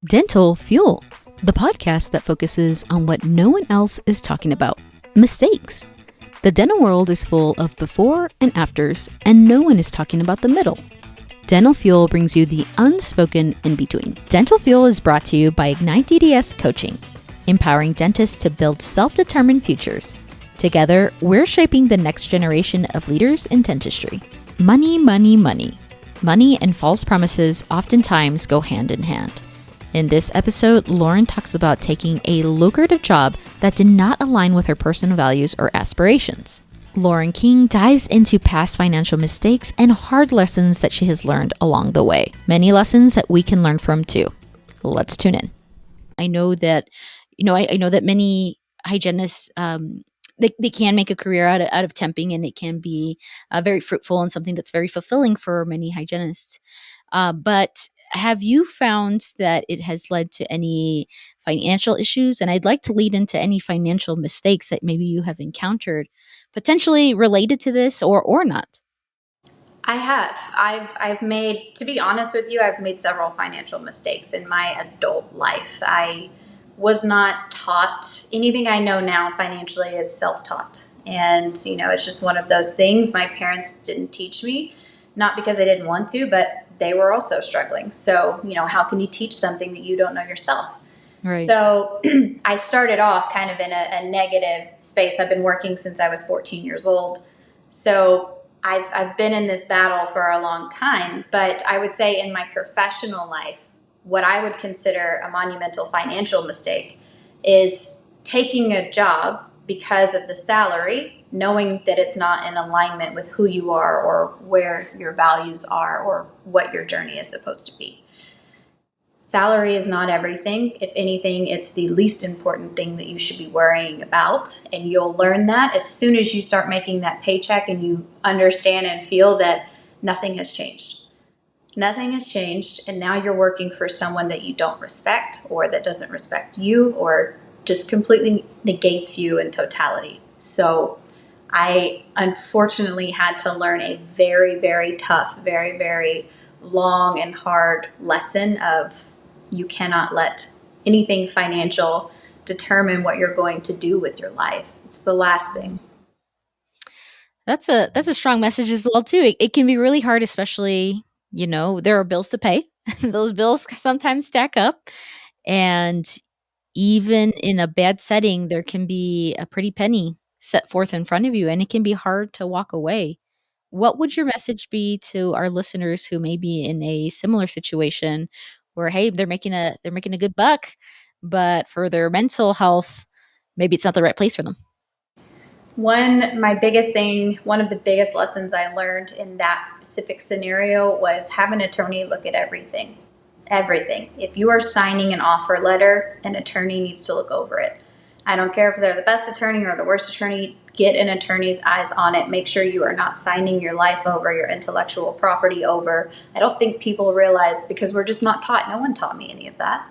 Dental Fuel, the podcast that focuses on what no one else is talking about: mistakes. The dental world is full of before and afters, and no one is talking about the middle. Dental Fuel brings you the unspoken in between. Dental Fuel is brought to you by Ignite DDS Coaching, empowering dentists to build self-determined futures. Together, we're shaping the next generation of leaders in dentistry. Money, money, money. Money and false promises oftentimes go hand in hand. In this episode, Loren talks about taking a lucrative job that did not align with her personal values or aspirations. Loren King dives into past financial mistakes and hard lessons that she has learned along the way. Many lessons that we can learn from too. Let's tune in. I know that, I know that many hygienists, they can make a career out of temping, and it can be very fruitful and something that's very fulfilling for many hygienists. But have you found that it has led to any financial issues? And I'd like to lead into any financial mistakes that maybe you have encountered, potentially related to this or not. I have. I've made, to be honest with you, I've made several financial mistakes in my adult life. I was not taught anything I know now financially is self-taught. And, it's just one of those things my parents didn't teach me, not because I didn't want to, but they were also struggling. So, how can you teach something that you don't know yourself? Right. So I started off kind of in a negative space. I've been working since I was 14 years old. So I've been in this battle for a long time, but I would say in my professional life, what I would consider a monumental financial mistake is taking a job because of the salary, knowing that it's not in alignment with who you are or where your values are or what your journey is supposed to be. Salary is not everything. If anything, it's the least important thing that you should be worrying about. And you'll learn that as soon as you start making that paycheck and you understand and feel that nothing has changed. Nothing has changed. And now you're working for someone that you don't respect or that doesn't respect you or just completely negates you in totality. So I unfortunately had to learn a very, very tough, very, very long and hard lesson of you cannot let anything financial determine what you're going to do with your life. It's the last thing. That's a strong message as well too. It can be really hard, especially, there are bills to pay. Those bills sometimes stack up. And even in a bad setting, there can be a pretty penny set forth in front of you, and it can be hard to walk away. What would your message be to our listeners who may be in a similar situation where, hey, they're making a good buck, but for their mental health, maybe it's not the right place for them? One of the biggest lessons I learned in that specific scenario was have an attorney look at everything. Everything. If you are signing an offer letter, an attorney needs to look over it. I don't care if they're the best attorney or the worst attorney, get an attorney's eyes on it. Make sure you are not signing your life over, your intellectual property over. I don't think people realize, because we're just not taught. No one taught me any of that.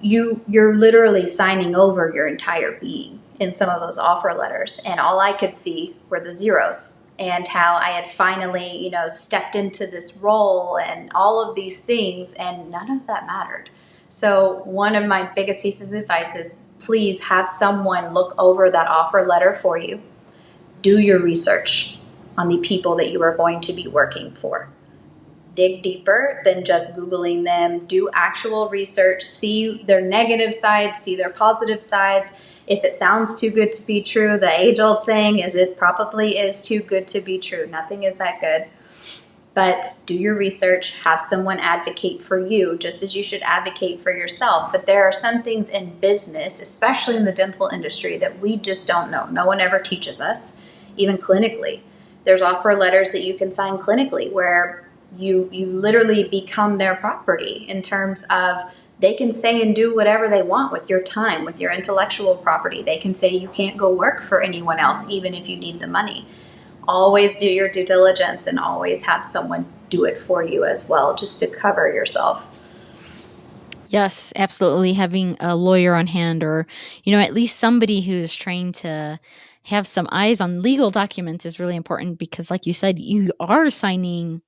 You're literally signing over your entire being in some of those offer letters. And all I could see were the zeros and how I had finally, stepped into this role and all of these things, and none of that mattered. So one of my biggest pieces of advice is please have someone look over that offer letter for you. Do your research on the people that you are going to be working for. Dig deeper than just Googling them. Do actual research. See their negative sides, see their positive sides. If it sounds too good to be true, the age-old saying is it probably is too good to be true. Nothing is that good. But do your research. Have someone advocate for you, just as you should advocate for yourself. But there are some things in business, especially in the dental industry, that we just don't know. No one ever teaches us, even clinically. There's offer letters that you can sign clinically where you literally become their property in terms of they can say and do whatever they want with your time, with your intellectual property. They can say you can't go work for anyone else, even if you need the money. Always do your due diligence and always have someone do it for you as well, just to cover yourself. Yes, absolutely. Having a lawyer on hand, or, at least somebody who's trained to have some eyes on legal documents is really important because, like you said, you are signing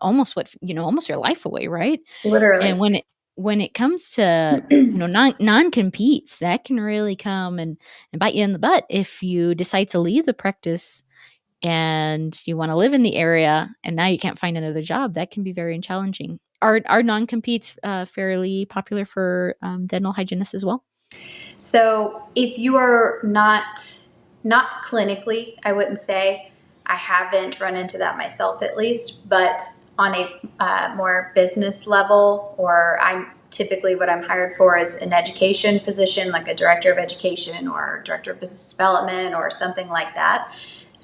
almost almost your life away, right? And Literally. when it comes to non-competes, that can really come and bite you in the butt if you decide to leave the practice and you want to live in the area and now you can't find another job. That can be very challenging. Are non-competes fairly popular for dental hygienists as well? So if you are not clinically, I wouldn't say. I haven't run into that myself, at least, but on a more business level, or I'm typically what I'm hired for is an education position, like a director of education or director of business development or something like that.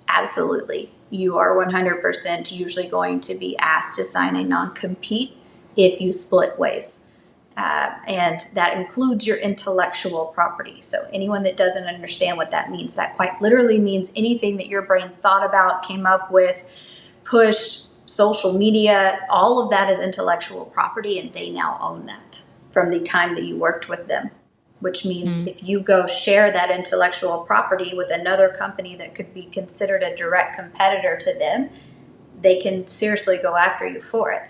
Absolutely. You are 100% usually going to be asked to sign a non-compete if you split ways. And that includes your intellectual property. So anyone that doesn't understand what that means, that quite literally means anything that your brain thought about, came up with, pushed, social media, all of that is intellectual property, and they now own that from the time that you worked with them. Which means if you go share that intellectual property with another company that could be considered a direct competitor to them, they can seriously go after you for it.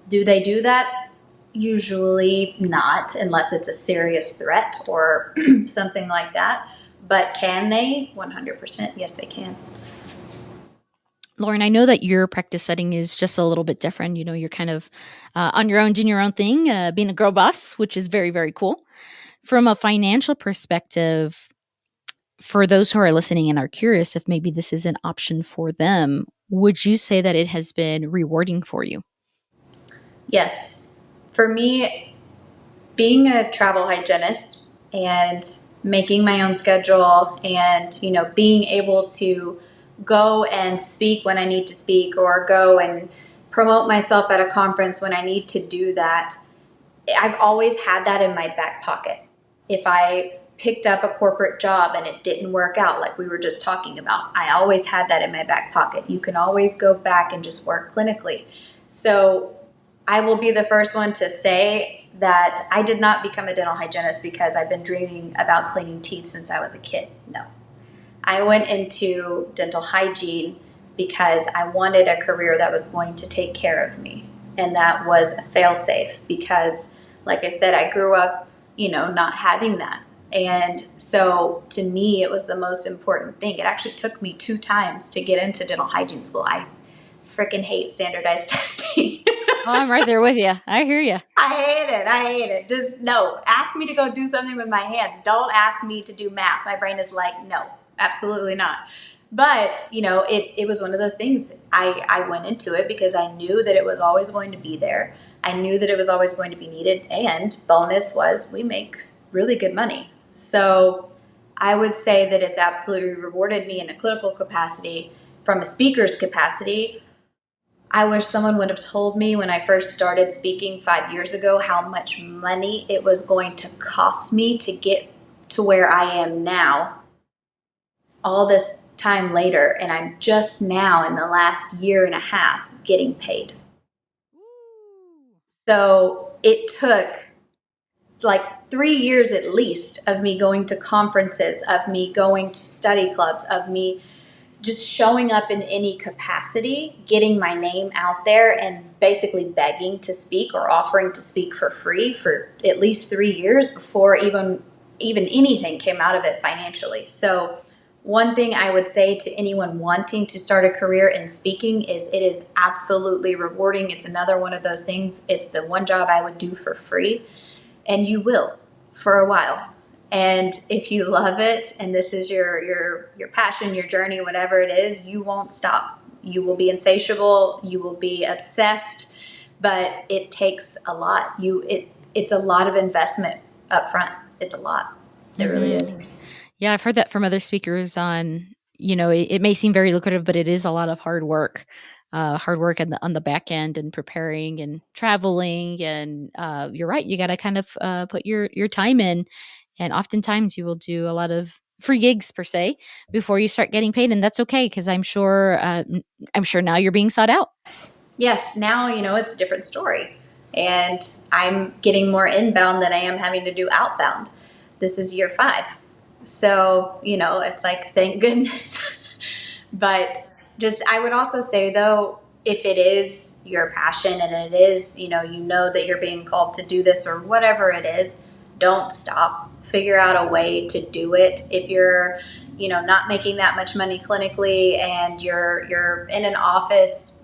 Do they do that? Usually not, unless it's a serious threat or something like that. But can they? 100%. Yes, they can. Loren, I know that your practice setting is just a little bit different. You're kind of on your own, doing your own thing, being a girl boss, which is very, very cool. From a financial perspective, for those who are listening and are curious if maybe this is an option for them, would you say that it has been rewarding for you? Yes. For me, being a travel hygienist and making my own schedule and, being able to go and speak when I need to speak or go and promote myself at a conference when I need to do that, I've always had that in my back pocket. If I picked up a corporate job and it didn't work out, like we were just talking about, I always had that in my back pocket. You can always go back and just work clinically. So I will be the first one to say that I did not become a dental hygienist because I've been dreaming about cleaning teeth since I was a kid. No. I went into dental hygiene because I wanted a career that was going to take care of me. And that was a fail-safe because, like I said, I grew up, not having that. And so to me, it was the most important thing. It actually took me 2 times to get into dental hygiene school. I freaking hate standardized testing. Oh, I'm right there with you. I hear you. I hate it. Just no. Ask me to go do something with my hands. Don't ask me to do math. My brain is like, no, absolutely not. But, it was one of those things. I went into it because I knew that it was always going to be there. I knew that it was always going to be needed. And bonus was we make really good money. So I would say that it's absolutely rewarded me in a clinical capacity. From a speaker's capacity, I wish someone would have told me when I first started speaking 5 years ago how much money it was going to cost me to get to where I am now, all this time later, and I'm just now in the last year and a half getting paid. So it took like 3 years at least of me going to conferences, of me going to study clubs, of me just showing up in any capacity, getting my name out there and basically begging to speak or offering to speak for free for at least 3 years before even anything came out of it financially. So one thing I would say to anyone wanting to start a career in speaking is it is absolutely rewarding. It's another one of those things. It's the one job I would do for free, and you will for a while. And if you love it and this is your passion, your journey, whatever it is, you won't stop. You will be insatiable, you will be obsessed, but it takes a lot. It's a lot of investment up front. It's a lot. It really is. Yeah, I've heard that from other speakers on, it may seem very lucrative, but it is a lot of hard work. On the back end and preparing and traveling. And you're right. You got to kind of put your time in. And oftentimes you will do a lot of free gigs per se before you start getting paid. And that's okay. Cause I'm sure now you're being sought out. Yes. Now, it's a different story, and I'm getting more inbound than I am having to do outbound. This is year 5. So, it's like, thank goodness. But just, I would also say though, if it is your passion and it is, you know that you're being called to do this or whatever it is, don't stop. Figure out a way to do it. If you're, not making that much money clinically and you're in an office,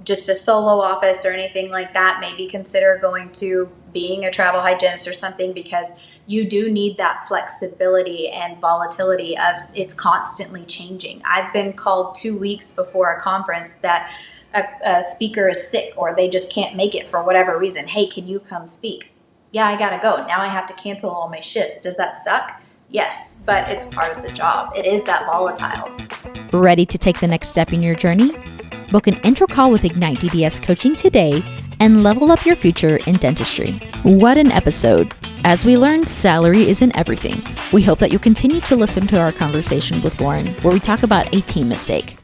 just a solo office or anything like that, maybe consider going to being a travel hygienist or something, because you do need that flexibility and volatility of it's constantly changing. I've been called 2 weeks before a conference that a speaker is sick or they just can't make it for whatever reason. Hey, can you come speak? Yeah, I gotta go. Now I have to cancel all my shifts. Does that suck? Yes, but it's part of the job. It is that volatile. Ready to take the next step in your journey? Book an intro call with Ignite DDS Coaching today and level up your future in dentistry. What an episode. As we learned, salary isn't everything. We hope that you'll continue to listen to our conversation with Loren, where we talk about a team mistake.